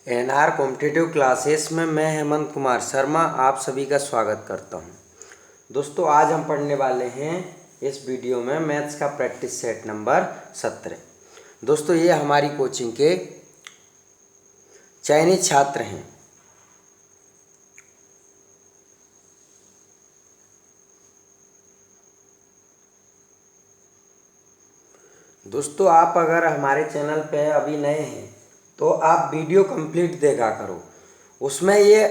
NR competitive classes में मैं हेमंत कुमार शर्मा आप सभी का स्वागत करता हूं। दोस्तों आज हम पढ़ने वाले हैं इस वीडियो में मैथ्स का प्रैक्टिस सेट नंबर 17। दोस्तों ये हमारी कोचिंग के चयनित छात्र हैं। दोस्तों आप अगर हमारे चैनल पे अभी नए हैं तो आप वीडियो कंप्लीट देखा करो, उसमें ये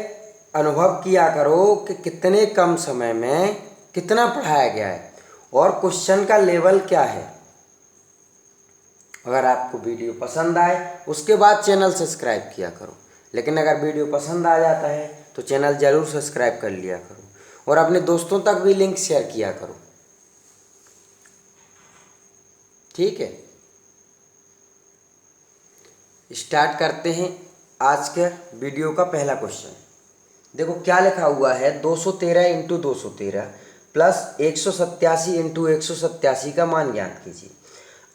अनुभव किया करो कि कितने कम समय में कितना पढ़ाया गया है और क्वेश्चन का लेवल क्या है। अगर आपको वीडियो पसंद आए उसके बाद चैनल सब्सक्राइब किया करो, लेकिन अगर वीडियो पसंद आ जाता है तो चैनल ज़रूर सब्सक्राइब कर लिया करो और अपने दोस्तों तक भी लिंक शेयर किया करो। ठीक है, स्टार्ट करते हैं आज के वीडियो का पहला क्वेश्चन। देखो क्या लिखा हुआ है, 213 इंटू 213 प्लस 187 इंटू 187 का मान ज्ञात कीजिए।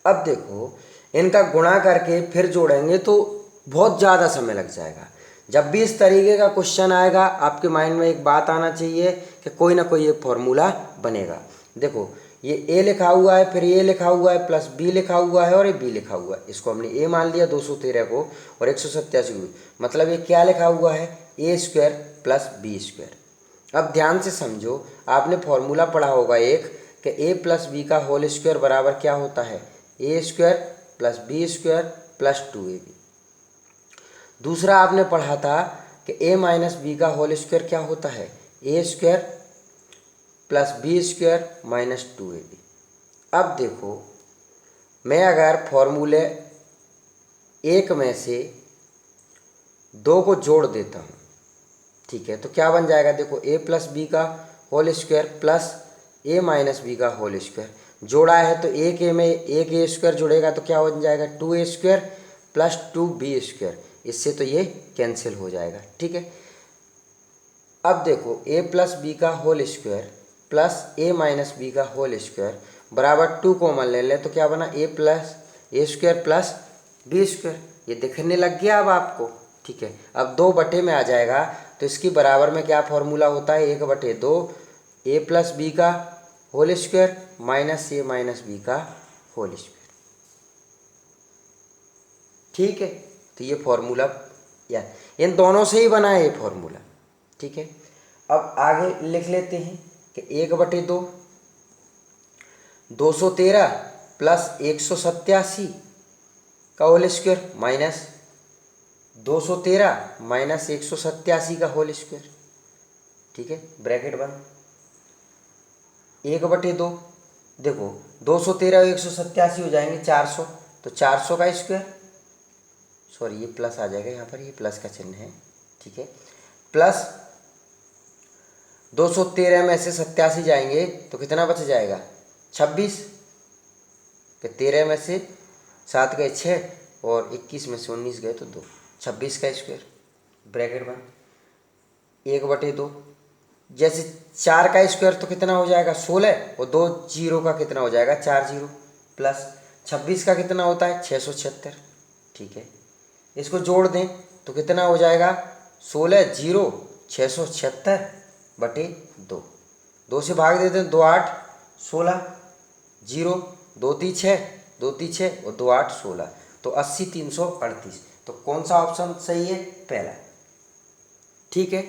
अब देखो इनका गुणा करके फिर जोड़ेंगे तो बहुत ज़्यादा समय लग जाएगा। जब भी इस तरीके का क्वेश्चन आएगा आपके माइंड में एक बात आना चाहिए कि कोई ना कोई एक फॉर्मूला बनेगा। देखो ये ए लिखा हुआ है, फिर ये लिखा हुआ है, प्लस बी लिखा हुआ है और ये बी लिखा हुआ है। इसको हमने ए मान लिया 213 को और 187 को, मतलब ये क्या लिखा हुआ है, a square plus b square. अब ध्यान से समझो, आपने फॉर्मूला पढ़ा होगा एक कि ए प्लस बी का होल स्क्वायर बराबर क्या होता है, a square plus b square plus 2ab। दूसरा आपने पढ़ा था कि ए माइनस बी का होल स्क्वायर क्या होता है, a square plus b square minus 2ab। अब देखो मैं अगर फॉर्मूले एक में से दो को जोड़ देता हूँ, ठीक है, तो क्या बन जाएगा। देखो ए प्लस बी का होल स्क्वायर प्लस ए माइनस बी का होल स्क्वायर जोड़ा है तो एक ए में एक ए स्क्वायर जुड़ेगा तो क्या बन जाएगा, 2a square plus 2b square. इससे तो ये कैंसिल हो जाएगा। ठीक है, अब देखो ए प्लस बी का होल स्क्वायर प्लस ए माइनस बी का होल स्क्वायर बराबर 2 कॉमन ले लें तो क्या बना, ए प्लस ए स्क्वायर प्लस बी स्क्वायर। ये दिखने लग गया अब आपको। ठीक है, अब 2 बटे में आ जाएगा तो इसकी बराबर में क्या फॉर्मूला होता है, 1/2 ए प्लस बी का होल स्क्वायर माइनस ए माइनस बी का होल स्क्वायर। ठीक है, तो ये फॉर्मूला या इन दोनों से ही बना है ये फॉर्मूला। ठीक है, अब आगे लिख लेते हैं कि 1/2 213 प्लस 187 का होल स्क्वायर माइनस 213 माइनस 187 का होल स्क्वायर। ठीक है, ब्रैकेट बंद। 1/2 देखो 213 और 187 हो जाएंगे 400, तो 400 का स्क्वायर, सॉरी ये प्लस आ जाएगा यहाँ पर, ये प्लस का चिन्ह है। ठीक है, प्लस 213 में से 87 जाएंगे तो कितना बच जाएगा, 26 के 13 में से 7 गए 6 और 21 में से 19 गए तो 2, 26 का स्क्वायर, ब्रैकेट बंद। 1/2 जैसे 4 का स्क्वायर तो कितना हो जाएगा 16 और 2 जीरो का कितना हो जाएगा 4 जीरो, प्लस 26 का कितना होता है 676। ठीक है, इसको जोड़ दें तो कितना हो जाएगा 16 जीरो 676/2। 2 से भाग देते हैं 2 8 16 जीरो 2 3 6 2 3 6 और 2 8 16, तो 80 338। तो कौन सा ऑप्शन सही है, पहला। ठीक है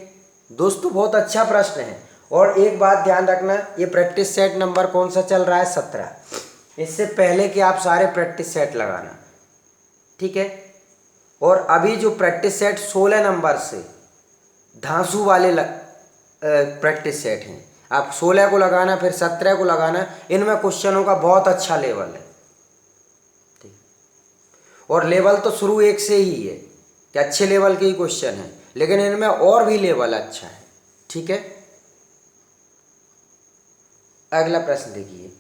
दोस्तों, बहुत अच्छा प्रश्न है। और एक बात ध्यान रखना, ये प्रैक्टिस सेट नंबर कौन सा चल रहा है, 17। इससे पहले कि आप सारे प्रैक्टिस सेट लगाना। ठीक है, और अभी जो प्रैक्टिस सेट 16 नंबर से धांसू वाले प्रैक्टिस सेट हैं, आप 16 को लगाना फिर 17 को लगाना, इनमें क्वेश्चनों का बहुत अच्छा लेवल है। ठीक, और लेवल तो शुरू एक से ही है कि अच्छे लेवल के ही क्वेश्चन हैं, लेकिन इनमें और भी लेवल अच्छा है। ठीक है, अगला प्रश्न देखिए,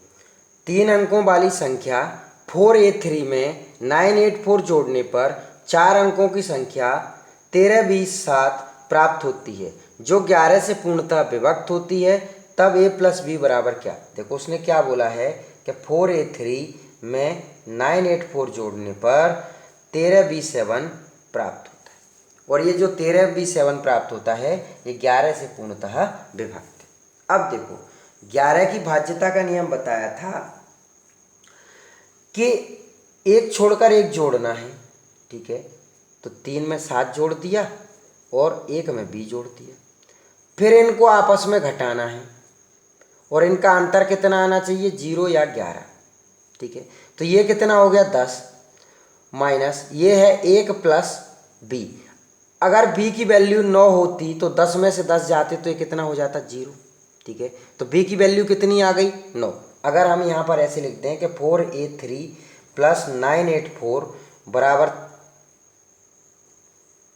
3 अंकों वाली संख्या 4a3 में 984 जोड़ने पर 4 अंकों की संख्या 13 20 7 प्राप्त होती है, जो 11 से पूर्णतः विभक्त होती है, तब a प्लस बी बराबर क्या। देखो उसने क्या बोला है कि 4a3 में 984 जोड़ने पर 13 20 7 प्राप्त होता है। और ये जो 13b7 प्राप्त होता है ये 11 से पूर्णतः विभक्त है। अब देखो 11 की भाज्यता का नियम बताया था कि एक छोड़कर एक जोड़ना है, ठीक है। तो 3 में 7 जोड़ दिया और 1 में b जोड़ दिया, फिर इनको आपस में घटाना है और इनका अंतर कितना आना चाहिए, 0 या 11, ठीक है। तो ये कितना हो गया 10 माइनस ये है 1 प्लस b। अगर b की वैल्यू 9 होती तो 10 में से 10 जाते तो ये कितना हो जाता 0, ठीक है। तो b की वैल्यू कितनी आ गई 9। अगर हम यहाँ पर ऐसे लिखते हैं कि 4a3 प्लस 984 बराबर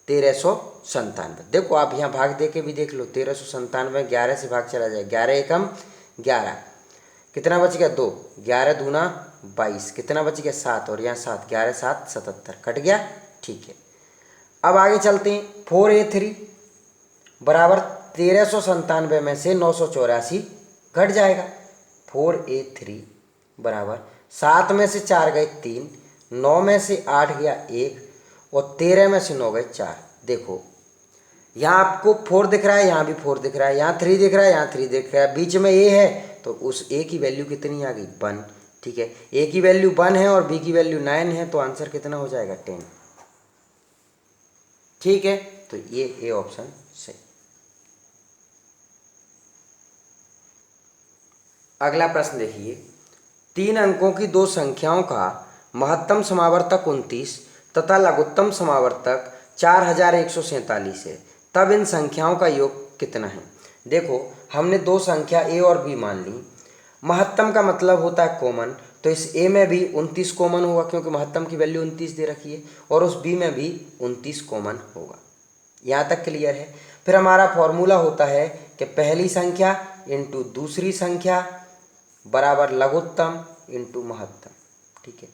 1397। देखो आप यहाँ भाग दे के भी देख लो, 1397 11 से भाग चला जाए, 11 एकम 11, कितना बच गया 2, 11 दूना 22, कितना बच गया 7 और यहाँ 7, 11 7 77, कट गया, ठीक है। अब आगे चलते हैं, 4a3 बराबर 1397 में से 984 घट जाएगा। 4a3 बराबर 7 में से 4 गए 3, 9 में से 8 गया 1 और 13 में से 9 गए 4। देखो यहाँ आपको 4 दिख रहा है, यहाँ भी 4 दिख रहा है, यहाँ 3 दिख रहा है, यहाँ 3 दिख रहा है, बीच में a है तो उस a की वैल्यू कितनी आ गई 1, ठीक है। a की वैल्यू 1 है और b की वैल्यू 9 है, तो आंसर कितना हो जाएगा 10, ठीक है। तो ये ए ऑप्शन सही। अगला प्रश्न देखिए, 3 अंकों की 2 संख्याओं का महत्तम समावर्तक 29 तथा लघुत्तम समावर्तक 4147 है, तब इन संख्याओं का योग कितना है। देखो हमने 2 संख्या a और b मान ली, महत्तम का मतलब होता है कॉमन, तो इस a में भी 29 कॉमन होगा क्योंकि महत्तम की वैल्यू 29 दे रखी है, और उस b में भी 29 कॉमन होगा। यहाँ तक क्लियर है। फिर हमारा फॉर्मूला होता है कि पहली संख्या इंटू दूसरी संख्या बराबर लघुत्तम इंटू महत्तम, ठीक है।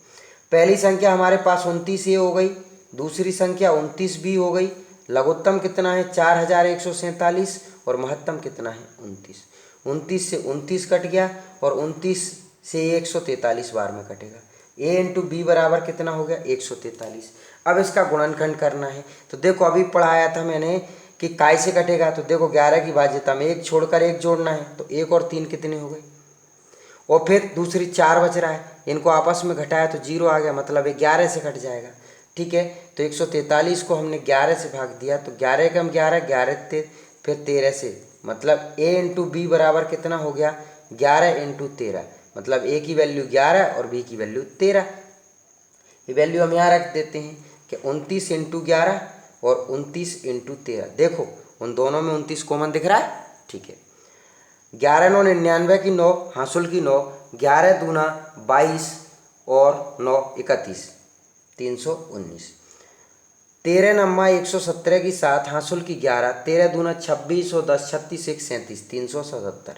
पहली संख्या हमारे पास 29 ए हो गई, दूसरी संख्या 29 बी हो गई, लघुत्तम कितना है 4147 और महत्तम कितना है 29। 29 से 29 कट गया और 29 से 143 बार में कटेगा। ए इंटू बी बराबर कितना हो गया 143। अब इसका गुणनखंड करना है, तो देखो अभी पढ़ाया था मैंने कि काय से कटेगा, तो देखो 11 की भाज्यता में 1 छोड़कर 1 जोड़ना है, तो 1 और 3 कितने हो गए, और फिर दूसरी 4 बच रहा है, इनको आपस में घटाया तो 0 आ गया, मतलब 11 से कट जाएगा, ठीक है। तो 143 को हमने 11 से भाग दिया, तो 11 कम 11, 11 फिर 13 से, मतलब a इंटू बी बराबर कितना हो गया 11 इंटू 13, मतलब a की वैल्यू 11 और b की वैल्यू 13। ये वैल्यू हम यहाँ रख देते हैं कि 29 इंटू 11 और 29 इंटू 13। देखो उन दोनों में 29 कॉमन दिख रहा है, ठीक है। 11 9 99 की 9 हासुल की 9, 11 दूना 22 और 9 31 319, 13 नम्मा 117 की 7 हासुल की 11, 13 दूना 26 और 10 36 1 37 377।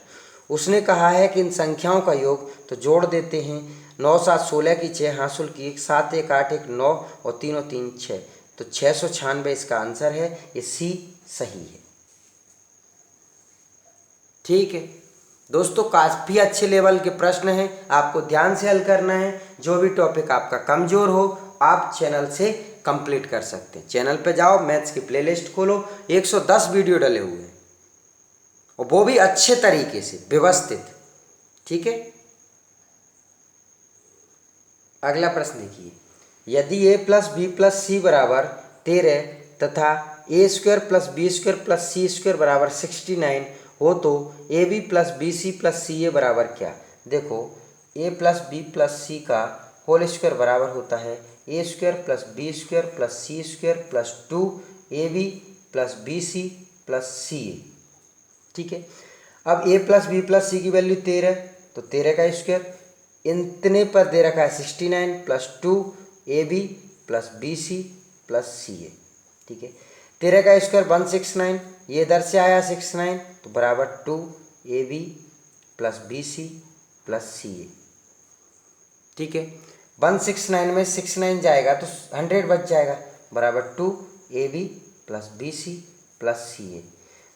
उसने कहा है कि इन संख्याओं का योग, तो जोड़ देते हैं, 9 7 16 की 6 हासुल की 1 7 1 8 1 9 और 3 और 3 6, तो 696 इसका आंसर है, ये सी सही है, ठीक है। दोस्तों काफ़ी अच्छे लेवल के प्रश्न हैं, आपको ध्यान से हल करना है। जो भी टॉपिक आपका कमज़ोर हो आप चैनल से कंप्लीट कर सकते हैं। चैनल पे जाओ, मैथ्स की प्लेलिस्ट खोलो, 110 वीडियो डले हुए हैं और वो भी अच्छे तरीके से व्यवस्थित, ठीक है। अगला प्रश्न देखिए, यदि a plus b plus c बराबर 13 तथा a square plus b square plus c square बराबर 69 हो तो a b plus b c plus c a बराबर क्या। देखो a plus b plus c का होल स्क्वायर बराबर होता है a square plus b square plus c square plus 2 a b plus b c plus c a, ठीक है। अब a प्लस बी प्लस सी की वैल्यू 13, तो 13 का स्क्वायर, इतने पर दे रखा है 69 plus 2 a b plus b c plus c a, ठीक है। 13 का स्क्वायर 169, ये इधर से आया 69, तो बराबर 2 a b plus b c plus c a, ठीक है। 169 में 69 जाएगा तो 100 बच जाएगा, बराबर 2 a b plus b c plus c a.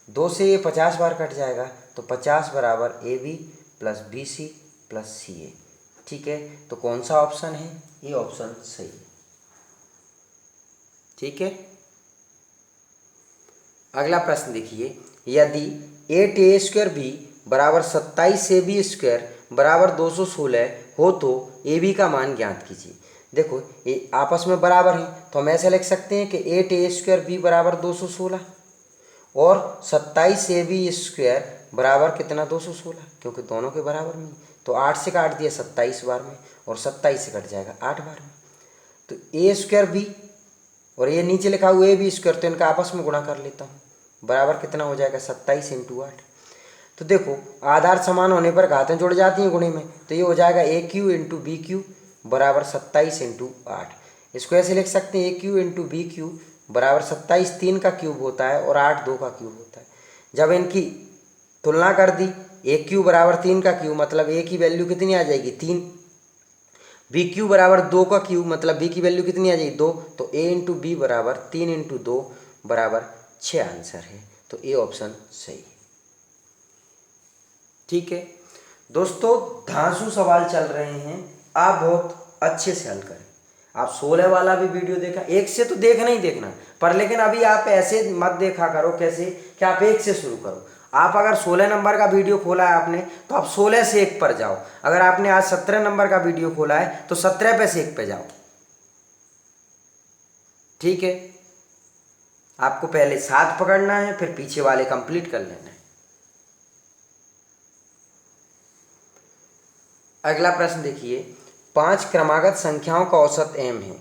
2 से ये 50 बार कट जाएगा, तो 50 बराबर a b plus b c plus c a, ठीक है। तो कौन सा ऑप्शन है, ये ऑप्शन सही है, ठीक है। अगला प्रश्न देखिए, यदि 8a² b बराबर 27ab² बराबर 216 हो तो ab का मान ज्ञात कीजिए। देखो ये आपस में बराबर हैं तो हम ऐसे लिख सकते हैं कि 8a² b बराबर 216 और 27ab² बराबर कितना 216, क्योंकि दोनों के बराबर में। तो 8 से काट दिया 27 बार में और 27 से कट जाएगा 8 बार में। तो a² b और ये नीचे लिखा हुआ ab², तो इनका आपस में गुणा कर लेता हूँ, बराबर कितना हो जाएगा 27 × 8। तो देखो आधार समान होने पर घातें जुड़ जाती हैं गुणे में, तो ये हो जाएगा AQ × BQ बराबर 27 × 8। इसको ऐसे लिख सकते हैं AQ × BQ बराबर 27 3 का क्यूब होता है और 8 2 का क्यूब होता है। जब इनकी तुलना कर दी, AQ बराबर 3 का क्यूब मतलब A की वैल्यू कितनी आ जाएगी 3, BQ बराबर 2 का क्यूब मतलब B की वैल्यू कितनी आ जाएगी 2, तो A × B बराबर 3 × 2 बराबर 6 आंसर है। तो ए ऑप्शन सही है। ठीक है दोस्तों, धांसू सवाल चल रहे हैं, आप बहुत अच्छे से हल करें। आप 16 वाला भी वीडियो देखा, एक से तो देखना ही देखना, पर लेकिन अभी आप ऐसे मत देखा करो कैसे कि आप एक से शुरू करो। आप अगर 16 नंबर का वीडियो खोला है आपने तो आप 16 से 1 पर जाओ। अगर आपने आज 17 नंबर का वीडियो खोला है तो 17 पे से 1 पे जाओ। ठीक है, आपको पहले 7 पकड़ना है, फिर पीछे वाले कंप्लीट कर लेना है। अगला प्रश्न देखिए, 5 क्रमागत संख्याओं का औसत m है।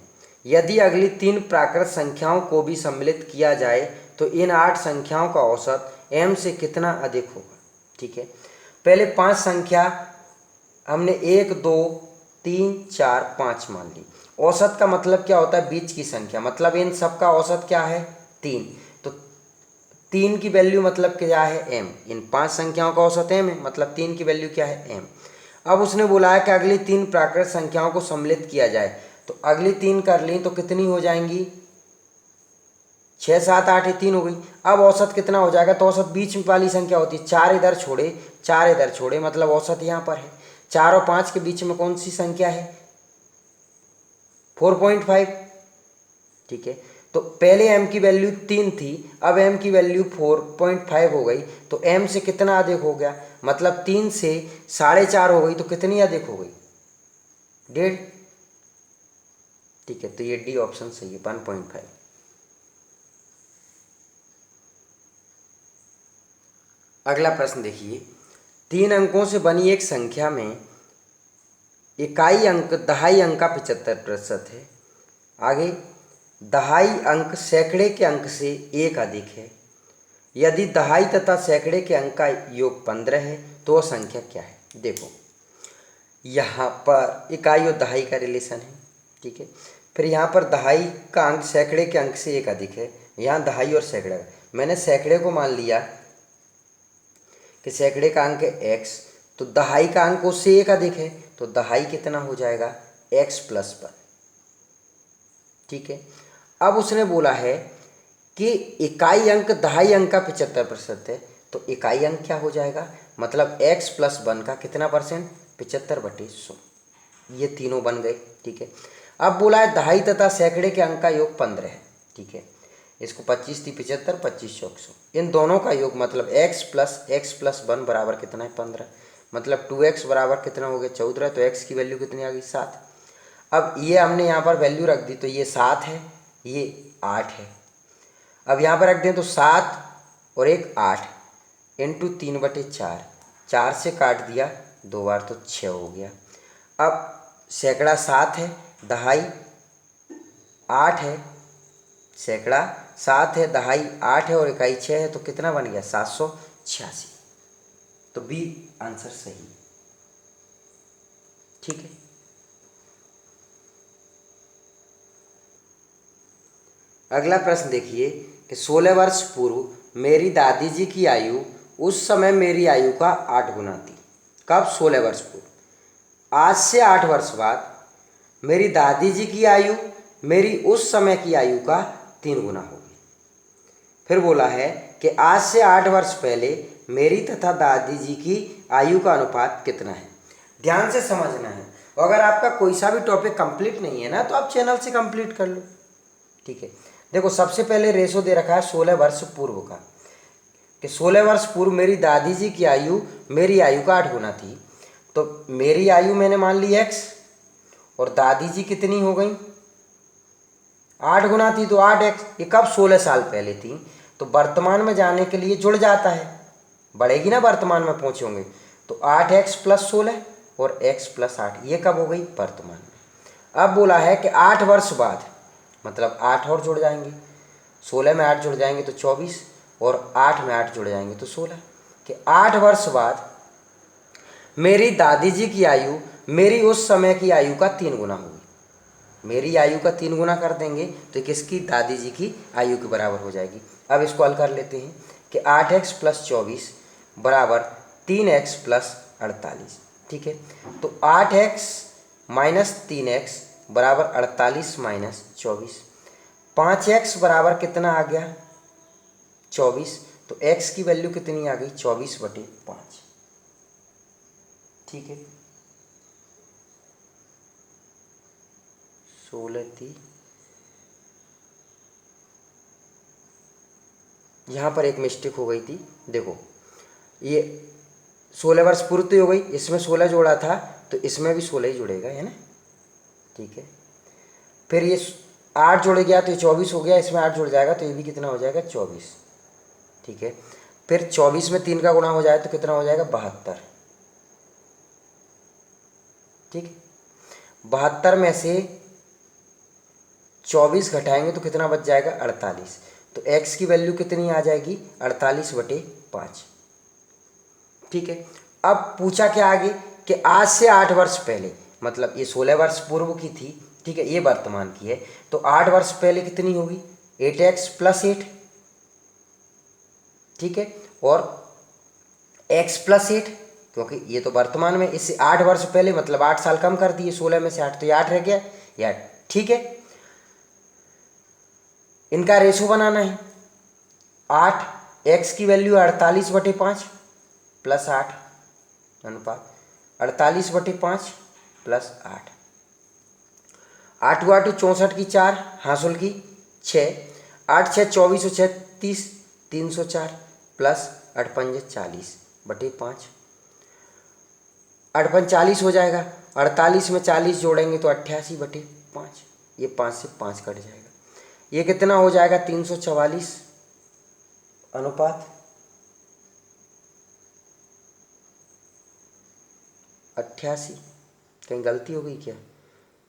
यदि अगली 3 प्राकृत संख्याओं को भी सम्मिलित किया जाए तो इन 8 संख्याओं का औसत m से कितना अधिक होगा। ठीक है, पहले 5 संख्या हमने 1 2 3 4 5 मान ली। औसत का मतलब क्या होता है, बीच की संख्या, मतलब इन सब का औसत क्या है 3। तो 3 की वैल्यू मतलब क्या है m, इन 5 संख्याओं का औसत m है, मतलब 3 की वैल्यू क्या है m। अब उसने बोला है कि अगली 3 प्राकृत संख्याओं को सम्मिलित किया जाए, तो अगली 3 कर ली तो कितनी हो जाएंगी 6 7 8 ये 3 हो गई। अब औसत कितना हो जाएगा, तो औसत बीच वाली संख्या होती है, 4 इधर छोड़े 4 इधर छोड़े, मतलब औसत यहाँ पर है। 4 और 5 के बीच में कौन सी संख्या है 4.5। ठीक है, तो पहले m की वैल्यू 3 थी, अब m की वैल्यू 4.5 हो गई, तो m से कितना अधिक हो गया, मतलब 3 से 4.5 हो गई, तो कितनी अधिक हो गई 1.5। ठीक है, तो ये डी ऑप्शन सही है 1.5। अगला प्रश्न देखिए, 3 अंकों से बनी एक संख्या में इकाई अंक दहाई अंक का 75% है। आगे दहाई अंक सैकड़े के अंक से 1 अधिक है। यदि दहाई तथा सैकड़े के अंक का योग 15 है तो वह संख्या क्या है। देखो यहाँ पर इकाई और दहाई का रिलेशन है। ठीक है, फिर यहाँ पर दहाई का अंक सैकड़े के अंक से 1 अधिक है, यहाँ दहाई और सैकड़े, मैंने सैकड़े को मान लिया कि सैकड़े का अंक है x, तो दहाई का अंक उससे 1 अधिक है, तो दहाई कितना हो जाएगा x + 1। ठीक है, अब उसने बोला है कि इकाई अंक दहाई अंक का 75% है, तो इकाई अंक क्या हो जाएगा, मतलब x + 1 का कितना परसेंट 75/100, ये तीनों बन गए। ठीक है, अब बोला है दहाई तथा सैकड़े के अंक का योग 15 है। ठीक है, इसको 25 × 75 25 × 100, इन दोनों का योग मतलब x + 1 बराबर कितना है 15, मतलब 2x बराबर कितना हो गया 14, तो x की वैल्यू कितनी आ गई 7। अब ये हमने यहाँ पर वैल्यू रख दी, तो ये 7 है ये 8 है। अब यहाँ पर रख दें तो 7 और 1 8 × 3/4, 4 से काट दिया 2 बार तो 6 हो गया। अब सैकड़ा 7 है, दहाई 8 है, सैकड़ा 7 है, दहाई 8 है और इकाई 6 है, तो कितना बन गया 786। तो बी आंसर सही है। ठीक है, अगला प्रश्न देखिए कि 16 वर्ष पूर्व मेरी दादी जी की आयु उस समय मेरी आयु का 8 गुना थी। कब 16 वर्ष पूर्व, आज से 8 वर्ष बाद मेरी दादी जी की आयु मेरी उस समय की आयु का 3 गुना होगी। फिर बोला है कि आज से 8 वर्ष पहले मेरी तथा दादी जी की आयु का अनुपात कितना है। ध्यान से समझना है, और अगर आपका कोई सा भी टॉपिक कंप्लीट नहीं है ना तो आप चैनल से कंप्लीट कर लो। ठीक है, देखो सबसे पहले रेशो दे रखा है 16 वर्ष पूर्व का, कि 16 वर्ष पूर्व मेरी दादी जी की आयु मेरी आयु का 8 गुना थी। तो मेरी आयु मैंने मान ली x, और दादी जी कितनी हो गई, 8 गुना थी, तो 8x। ये कब, 16 साल पहले थी। तो वर्तमान में जाने के लिए जुड़ जाता है, बढ़ेगी ना, वर्तमान में पहुँचोगे तो 8x प्लस 16 और x प्लस 8, ये कब हो गई, वर्तमान में। अब बोला है कि 8 वर्ष बाद, मतलब 8 और जुड़ जाएंगे, 16 में 8 जुड़ जाएंगे तो 24, और 8 में 8 जुड़ जाएंगे तो 16, कि 8 वर्ष बाद मेरी दादी जी की आयु मेरी उस समय की आयु का 3 गुना होगी। मेरी आयु का 3 गुना कर देंगे तो किसकी, दादी जी की आयु के बराबर हो जाएगी। अब इसको हल कर लेते हैं कि 8x प्लस 24 बराबर 3x प्लस 48। ठीक है, तो 8x माइनस 3x बराबर 48 माइनस 24। 5x बराबर कितना आ गया, 24। तो x की वैल्यू कितनी आ गई, 24/5। ठीक है, 16 थी, यहाँ पर एक मिस्टेक हो गई थी। देखो ये 16 वर्ष पूर्व तो हो गई, इसमें 16 जोड़ा था तो इसमें भी 16 ही जुड़ेगा, है ना। ठीक है, फिर ये 8 जुड़ गया तो ये 24 हो गया, इसमें 8 जुड़ जाएगा तो ये भी कितना हो जाएगा, 24। ठीक है, फिर 24 में 3 का गुणा हो जाए तो कितना हो जाएगा, 72। ठीक है, 72 में से 24 घटाएंगे तो कितना बच जाएगा, 48। तो x की वैल्यू कितनी आ जाएगी, 48/5। ठीक है, अब पूछा क्या आगे कि आज से 8 वर्ष पहले, मतलब ये 16 वर्ष पूर्व की थी, ठीक है, ये वर्तमान की है, तो 8 वर्ष पहले कितनी होगी, 8x प्लस 8। ठीक है, और x प्लस 8, क्योंकि ये तो वर्तमान में, इससे 8 वर्ष पहले मतलब 8 साल कम कर दिए, 16 में से 8 तो ये 8 रह गया, या ठीक है। इनका रेशो बनाना है, 8x की वैल्यू 48/5 प्लस 8 अनुपात 48/5 प्लस 8। 8 हुआ 64 की 4, हासुल की 6, 8 6 24 और 6 30, 304 प्लस 8 5 40/5। 8 5 40 हो जाएगा, 48 में 40 जोड़ेंगे तो 88/5, ये 5 से 5 कट जाएगा, ये कितना हो जाएगा, 344 अनुपात 88। कहीं गलती हो गई क्या,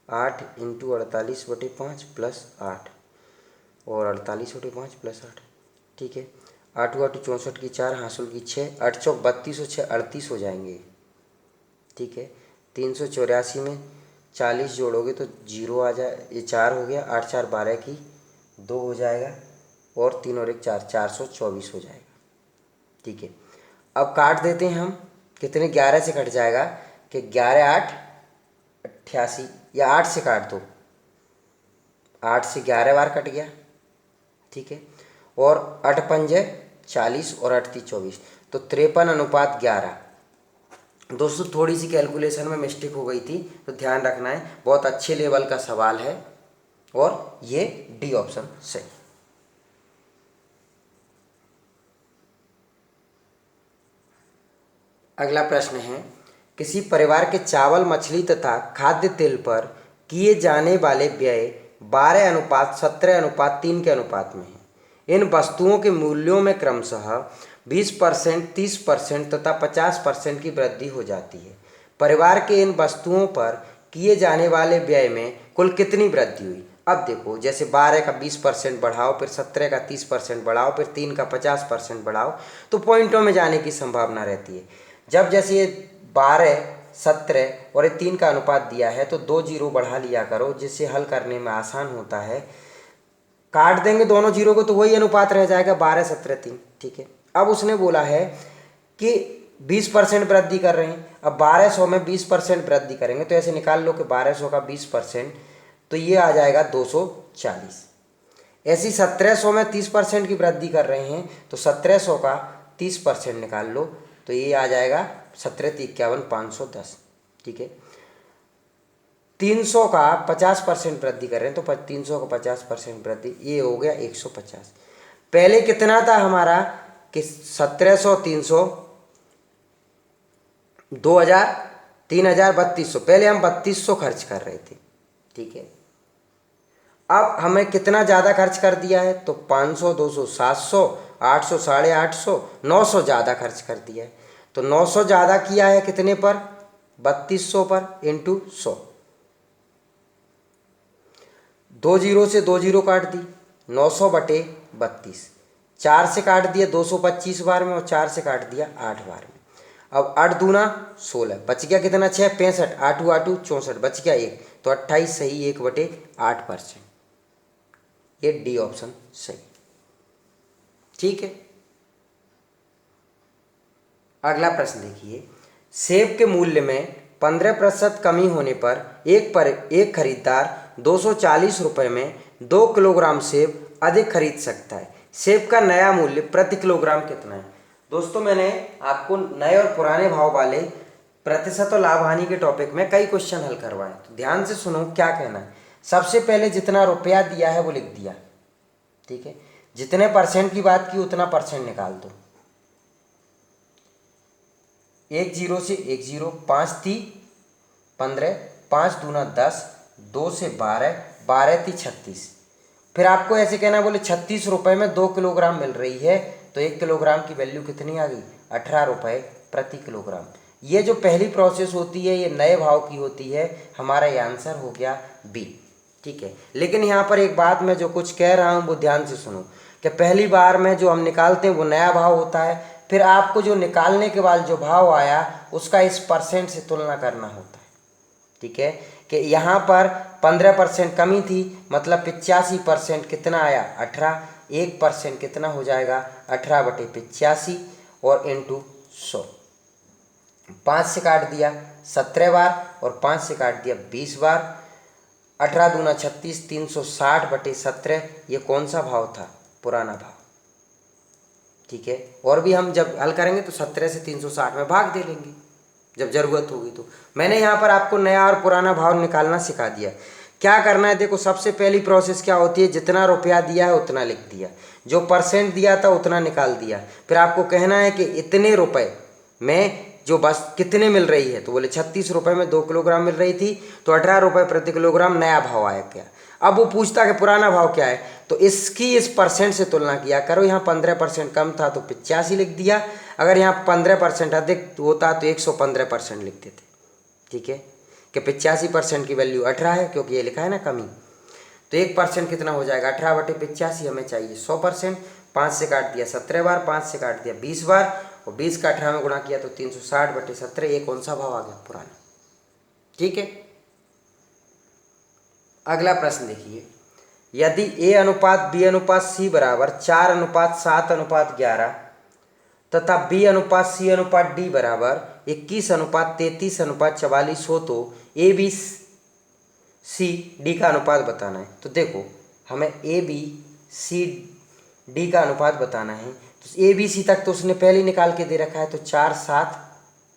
8 इंटू 48/5 प्लस 8 और 48/5 प्लस 8। ठीक है, 8 हुआ 64 की 4, हासुल की 6, 8 चौक 32 और 6 38 हो जाएंगे। ठीक है, 384 में 40 जोड़ोगे तो 0 आ जाए, ये 4 हो गया, 8 4 12 की 2 हो जाएगा, और 3 और 1 4, 424 हो जाएगा। ठीक है, अब काट देते हैं हम, कितने, 11 से कट जाएगा, कि 11 8 88, या 8 से काट दो, 8 से 11 बार कट गया। ठीक है, और 8 5 40 और 8 3 24, तो 53/11। दोस्तों थोड़ी सी कैलकुलेशन में मिस्टेक हो गई थी, तो ध्यान रखना है, बहुत अच्छे लेवल का सवाल है, और ये डी ऑप्शन सही। अगला प्रश्न है, किसी परिवार के चावल, मछली तथा खाद्य तेल पर किए जाने वाले व्यय 12:17:3 के अनुपात में है। इन वस्तुओं के मूल्यों में क्रमशः 20%, 30% तथा 50% की वृद्धि हो जाती है। परिवार के इन वस्तुओं पर किए जाने वाले व्यय में कुल कितनी वृद्धि हुई। अब देखो, जैसे 12 का 20% बढ़ाओ, फिर 17 का 30% बढ़ाओ, फिर 3 का 50% बढ़ाओ, तो पॉइंटों में जाने की संभावना रहती है। जब जैसे ये 12, 17 और ये 3 का अनुपात दिया है तो 2 जीरो बढ़ा लिया करो, जिससे हल करने में आसान होता है। काट देंगे दोनों जीरो को तो वही अनुपात रह जाएगा, 12 17 3। ठीक है, अब उसने बोला है कि 20% वृद्धि कर रहे हैं। अब 1200 में 20% वृद्धि करेंगे तो ऐसे निकाल लो कि 1200 का 20%, तो ये आ जाएगा 240। ऐसी 1700 में 30% की वृद्धि कर रहे हैं तो 1700 का 30% निकाल लो, तो ये आ जाएगा 17 × 51 510। ठीक है, 300 का 50% वृद्धि कर रहे हैं, तो 300 का 50% वृद्धि, ये हो गया 150। पहले कितना था हमारा कि 1700, 300, 2000, 3000, 3200। पहले हम 3200 खर्च कर रहे थे, ठीक है। अब हमें कितना ज़्यादा खर्च कर दिया है, तो 500, 200, 700, 800, 850, 900 ज़्यादा खर्च कर दिया है। तो 900 ज़्यादा किया है कितने पर, 3200 पर, इंटू 100। 2 जीरो से 2 जीरो काट दी, 900 बटे 32। 4 से काट दिया 225 बार में, और 4 से काट दिया 8 बार में। अब 8 दूना 16, बच गया कितना, 6, 65, 8 8 64, बच गया 1, तो 28 सही, 1/8%। ये डी ऑप्शन सही, ठीक है। अगला प्रश्न देखिए, सेब के मूल्य में 15% कमी होने पर एक खरीदार 240 रुपये में 2 किलोग्राम सेब अधिक खरीद सकता है। सेब का नया मूल्य प्रति किलोग्राम कितना है। दोस्तों, मैंने आपको नए और पुराने भाव वाले प्रतिशत और लाभ हानि के टॉपिक में कई क्वेश्चन हल करवाए, तो ध्यान से सुनो क्या कहना है। सबसे पहले जितना रुपया दिया है वो लिख दिया, ठीक है। जितने परसेंट की बात की उतना परसेंट निकाल दो। 1 जीरो से 1 जीरो, 5 × 3 = 15, 5 दूना 10, 2 से 12, 12 × 3 = 36। फिर आपको ऐसे कहना, बोले 36 रुपये में 2 किलोग्राम मिल रही है, तो 1 किलोग्राम की वैल्यू कितनी आ गई, 18 रुपये प्रति किलोग्राम। ये जो पहली प्रोसेस होती है ये नए भाव की होती है, हमारा ये आंसर हो गया बी, ठीक है। लेकिन यहाँ पर एक बात मैं जो कुछ कह रहा हूँ वो ध्यान से सुनो, कि पहली बार में जो हम निकालते हैं वो नया भाव होता है, फिर आपको जो निकालने के बाद जो भाव आया उसका इस परसेंट से तुलना करना होता है, ठीक है। कि यहाँ पर 15% कमी थी, मतलब 85% कितना आया, 18, 1% कितना हो जाएगा, 18/85 और इंटू 100। 5 से काट दिया 17 बार, और 5 से काट दिया 20 बार, 18 दूना 36, 360/17। ये कौन सा भाव था, पुराना भाव, ठीक है। और भी हम जब हल करेंगे तो 17 से 360 में भाग दे लेंगे जब ज़रूरत होगी। तो मैंने यहाँ पर आपको नया और पुराना भाव निकालना सिखा दिया। क्या करना है, देखो सबसे पहली प्रोसेस क्या होती है, जितना रुपया दिया है उतना लिख दिया, जो परसेंट दिया था उतना निकाल दिया। फिर आपको कहना है कि इतने रुपए में जो बस कितने मिल रही है, तो बोले 36 रुपये में 2 किलोग्राम मिल रही थी, तो 18 रुपये प्रति किलोग्राम नया भाव आया क्या। अब वो पूछता कि पुराना भाव क्या है, तो इसकी इस परसेंट से तुलना किया करो। यहाँ 15% कम था तो 85 लिख दिया, अगर यहाँ 15% अधिक होता तो 115% लिख देते, ठीक है। कि 85% की वैल्यू 18 है, क्योंकि ये लिखा है ना कमी, तो 1% कितना हो जाएगा, 18/85। हमें चाहिए 100%। 5 से काट दिया 17 बार, 5 से काट दिया 20 बार, और 20 का 18 में गुणा किया तो 360/17। ये कौन सा भाव आ गया, पुराना, ठीक है। अगला प्रश्न देखिए, यदि A/B/C बराबर 4/7/11 तथा B/C/D बराबर 21/33/44 हो, तो ABCD का अनुपात बताना है। तो देखो हमें ABCD का अनुपात बताना है, तो ABC तक तो उसने पहले निकाल के दे रखा है, तो 4, 7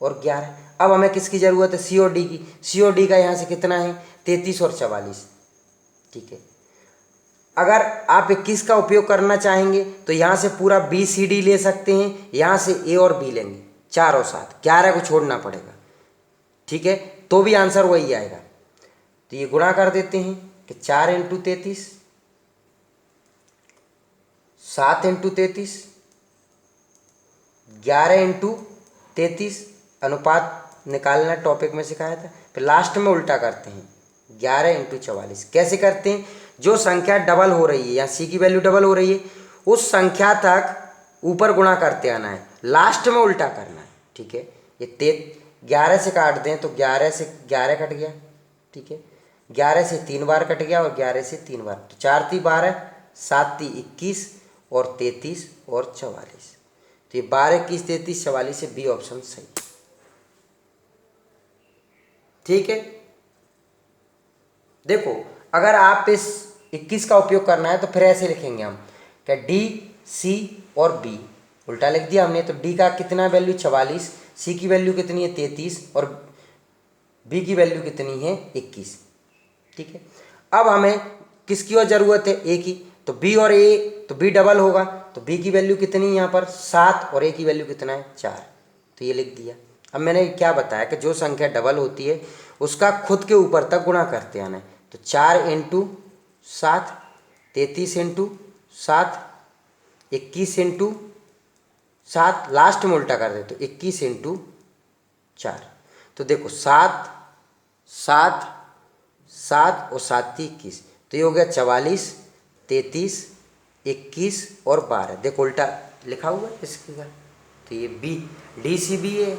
और 11। अब हमें किसकी ज़रूरत है, COD की। COD का यहाँ से कितना है, 33 और 44, ठीक है। अगर आप 21 का उपयोग करना चाहेंगे तो यहाँ से पूरा BCD ले सकते हैं, यहाँ से A और B लेंगे, 4 और 7, 11 को छोड़ना पड़ेगा, ठीक है, तो भी आंसर वही आएगा। तो ये गुणा कर देते हैं कि 4 × 33, 7 × 33, 11 × 33, अनुपात निकालना टॉपिक में सिखाया था। फिर लास्ट में उल्टा करते हैं, 11 × 44। कैसे करते हैं, जो संख्या डबल हो रही है या C की वैल्यू डबल हो रही है उस संख्या तक ऊपर गुणा करते आना है, लास्ट में उल्टा करना है, ठीक है। ये 11 से काट दें तो 11 से 11 कट गया, ठीक है। 11 से 3 बार कट गया, और 11 से 3 बार, तो 4 × 3 = 12, 7 × 3 = 21, और 33 और 44। तो ये 12, 21, 33, 44 से बी ऑप्शन सही, ठीक है। देखो अगर आप इस 21 का उपयोग करना है तो फिर ऐसे लिखेंगे हम, क्या D, C और B उल्टा लिख दिया हमने। तो D का कितना वैल्यू 44, C की वैल्यू कितनी है 33, और B की वैल्यू कितनी है 21। ठीक है। अब हमें किसकी और ज़रूरत है, ए की, तो बी और ए, तो बी डबल होगा, तो बी की वैल्यू कितनी है यहाँ पर 7 और ए की वैल्यू कितना है 4, तो ये लिख दिया। अब मैंने क्या बताया कि जो संख्या डबल होती है उसका खुद के ऊपर तक गुणा करते आना है, तो 4 इंटू 7, 33 इंटू 7, 21 इंटू 7, लास्ट में उल्टा कर दे तो 21 इंटू 4, तो देखो 7 7 7 और 7 21, तो ये हो गया 44, 33, 21 और 12। देखो उल्टा लिखा हुआ है इसके घर, तो ये बी डी सी बी है,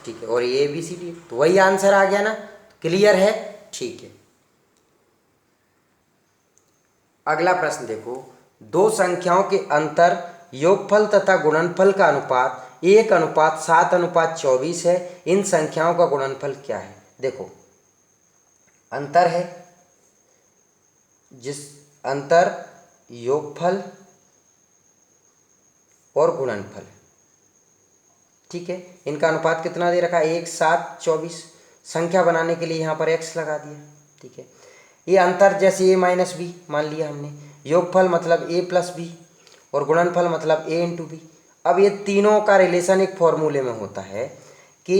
ठीक है, और ये ए बी सी डी है, तो वही आंसर आ गया ना, क्लियर है, ठीक है। अगला प्रश्न देखो, दो संख्याओं के अंतर योगफल तथा गुणनफल का अनुपात 1:7:24 है, इन संख्याओं का गुणनफल क्या है। देखो अंतर है, जिस अंतर योगफल और गुणनफल, ठीक है, इनका अनुपात कितना दे रखा है 1:7:24, संख्या बनाने के लिए यहाँ पर x लगा दिया, ठीक है। ये अंतर जैसे a माइनस बी मान लिया हमने, योगफल मतलब a प्लस बी और गुणनफल मतलब a इंटू बी। अब ये तीनों का रिलेशन एक फॉर्मूले में होता है कि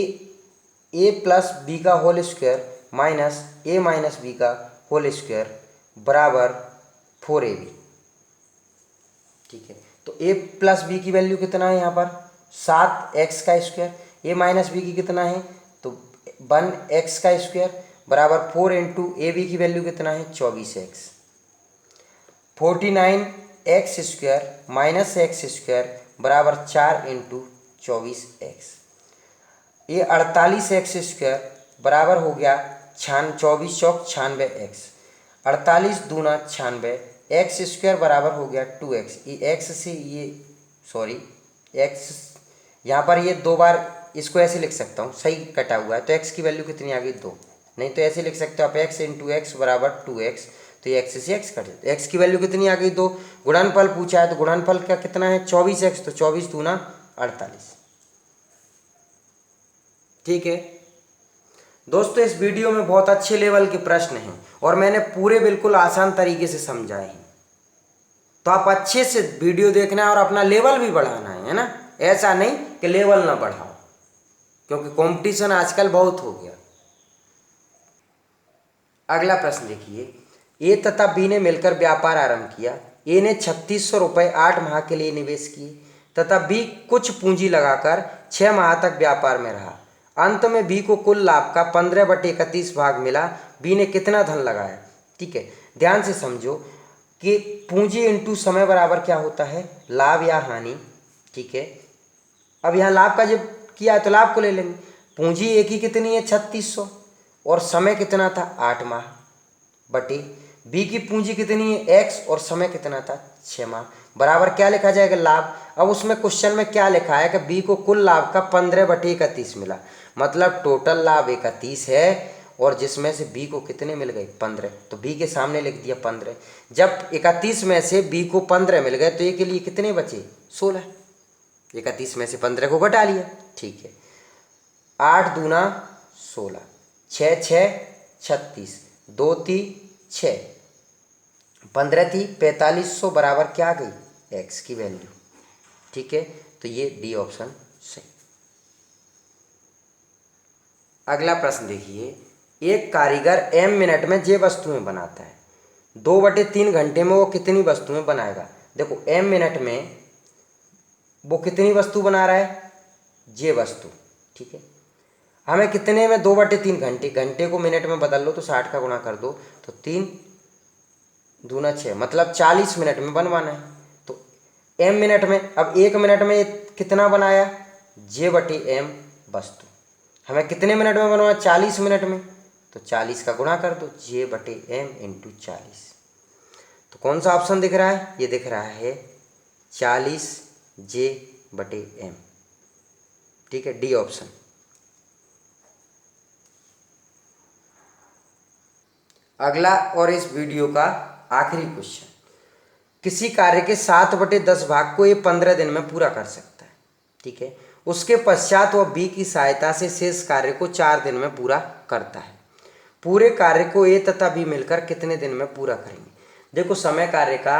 a प्लस बी का whole square minus a minus b का होल स्क्वायर बराबर 4ab, ठीक है। तो a प्लस बी की वैल्यू कितना है यहाँ पर 7x का स्क्वायर, a माइनस बी की कितना है तो 1x का स्क्वायर बराबर 4 इंटू ए बी की वैल्यू कितना है 24x, 49x square minus x square बराबर 4 इंटू 24x, ये 48x स्क्वायर बराबर हो गया 24 चौक 96x, 48 दूना 96, एक्स स्क्वायर बराबर हो गया 2x, ये x से ये सॉरी x यहाँ पर ये 2 बार इसको ऐसे लिख सकता हूँ, सही कटा हुआ है, तो x की वैल्यू कितनी आ गई 2, नहीं तो ऐसे लिख सकते हो आप x इंटू एक्स बराबर 2x, तो ये x से x कट जाता है, x की वैल्यू कितनी आ गई 2। गुणनफल पूछा है तो गुणनफल का कितना है 24x, तो 24 दूना 48, ठीक है। दोस्तों इस वीडियो में बहुत अच्छे लेवल के प्रश्न हैं और मैंने पूरे बिल्कुल आसान तरीके से समझाए हैं, तो आप अच्छे से वीडियो देखना है और अपना लेवल भी बढ़ाना है ना, ऐसा नहीं कि लेवल ना बढ़ाओ, क्योंकि कंपटीशन आजकल बहुत हो गया। अगला प्रश्न देखिए, ए तथा बी ने मिलकर व्यापार आरंभ किया। ए ने 3600 रुपये 8 माह के लिए निवेश किए तथा बी कुछ पूंजी लगाकर 6 माह तक व्यापार में रहा। अंत में बी को कुल लाभ का 15/31 भाग मिला। बी ने कितना धन लगाया, ठीक है। ध्यान से समझो कि पूंजी इंटू समय बराबर क्या होता है लाभ या हानि, ठीक है। अब यहाँ लाभ का जब किया है तो लाभ को ले लेंगे, पूंजी एक ही कितनी है 3600 और समय कितना था 8 माह, बटे बी की पूंजी कितनी है x और समय कितना था 6 माह, बराबर क्या लिखा जाएगा लाभ। अब उसमें क्वेश्चन में क्या लिखा है कि बी को कुल लाभ का 15/31 मिला, मतलब टोटल लाभ 31 है और जिसमें से बी को कितने मिल गए 15, तो बी के सामने लिख दिया 15। जब 31 में से बी को 15 मिल गए तो ए के लिए कितने बचे 16, 31 में से 15 को घटा लिया, ठीक है। 8 दूना 16, 6 6 36, 2 3 6, 15 थी 4500 बराबर क्या आ गई x की वैल्यू, ठीक है। तो ये डी ऑप्शन सही। अगला प्रश्न देखिए, एक कारीगर m मिनट में जे वस्तुएं बनाता है, 2/3 घंटे में वो कितनी वस्तुएं बनाएगा। देखो m मिनट में वो कितनी वस्तु बना रहा है जे वस्तु, ठीक है। हमें कितने में 2/3 घंटे, घंटे को मिनट में बदल लो तो 60 का गुणा कर दो तो 3 दूना 6, मतलब 40 मिनट में बनवाना है। तो m मिनट में, अब 1 मिनट में कितना बनाया j/m वस्तु, हमें कितने मिनट में बनवाना 40 मिनट में, तो 40 का गुणा कर दो j/m इंटू 40। तो कौन सा ऑप्शन दिख रहा है, ये दिख रहा है 40 j/m, ठीक है, डी ऑप्शन। अगला और इस वीडियो का आखिरी क्वेश्चन, किसी कार्य के 7/10 भाग को ये 15 दिन में पूरा कर सकता है, ठीक है। उसके पश्चात वह बी की सहायता से शेष कार्य को 4 दिन में पूरा करता है। पूरे कार्य को ए तथा बी मिलकर कितने दिन में पूरा करेंगे। देखो समय कार्य का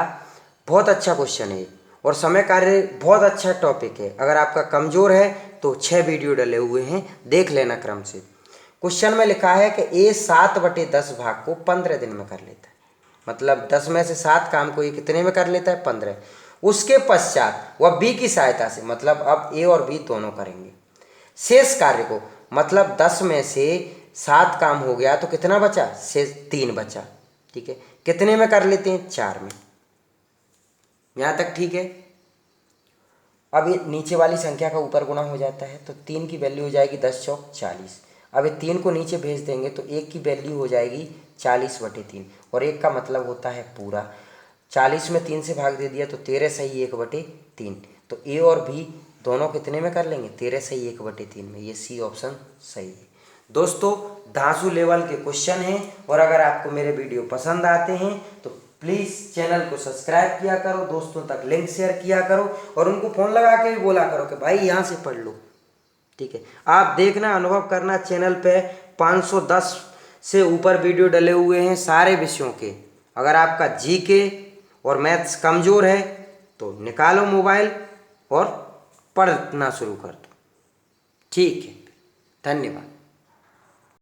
बहुत अच्छा क्वेश्चन है और समय कार्य बहुत अच्छा टॉपिक है। अगर आपका कमज़ोर है तो 6 वीडियो डले हुए हैं, देख लेना क्रम से। क्वेश्चन में लिखा है कि ए 7/10 भाग को 15 दिन में कर लेता है, मतलब 10 में से 7 काम को ये कितने में कर लेता है, 15। उसके पश्चात वह बी की सहायता से, मतलब अब ए और बी दोनों करेंगे, शेष कार्य को, मतलब 10 में से 7 काम हो गया तो कितना बचा, शेष 3 बचा। ठीक है, कितने में कर लेते हैं, 4 में। यहाँ तक ठीक है। अब ये नीचे वाली संख्या का ऊपर गुणा हो जाता है तो 3 की वैल्यू हो जाएगी 10 चौक 40। अब ये 3 को नीचे भेज देंगे तो 1 की वैल्यू हो जाएगी 40/3 और 1 का मतलब होता है पूरा। 40 में 3 से भाग दे दिया तो 13 सही 1/3। तो ए और बी दोनों कितने में कर लेंगे, 13 सही 1/3 में। ये सी ऑप्शन सही है। दोस्तों धांसू लेवल के क्वेश्चन हैं और अगर आपको मेरे वीडियो पसंद आते हैं तो प्लीज़ चैनल को सब्सक्राइब किया करो, दोस्तों तक लिंक शेयर किया करो और उनको फ़ोन लगा के भी बोला करो कि भाई यहाँ से पढ़ लो। ठीक है, आप देखना, अनुभव करना। चैनल पे 510 से ऊपर वीडियो डले हुए हैं सारे विषयों के। अगर आपका जीके और मैथ्स कमज़ोर है तो निकालो मोबाइल और पढ़ना शुरू कर दो। ठीक है, धन्यवाद।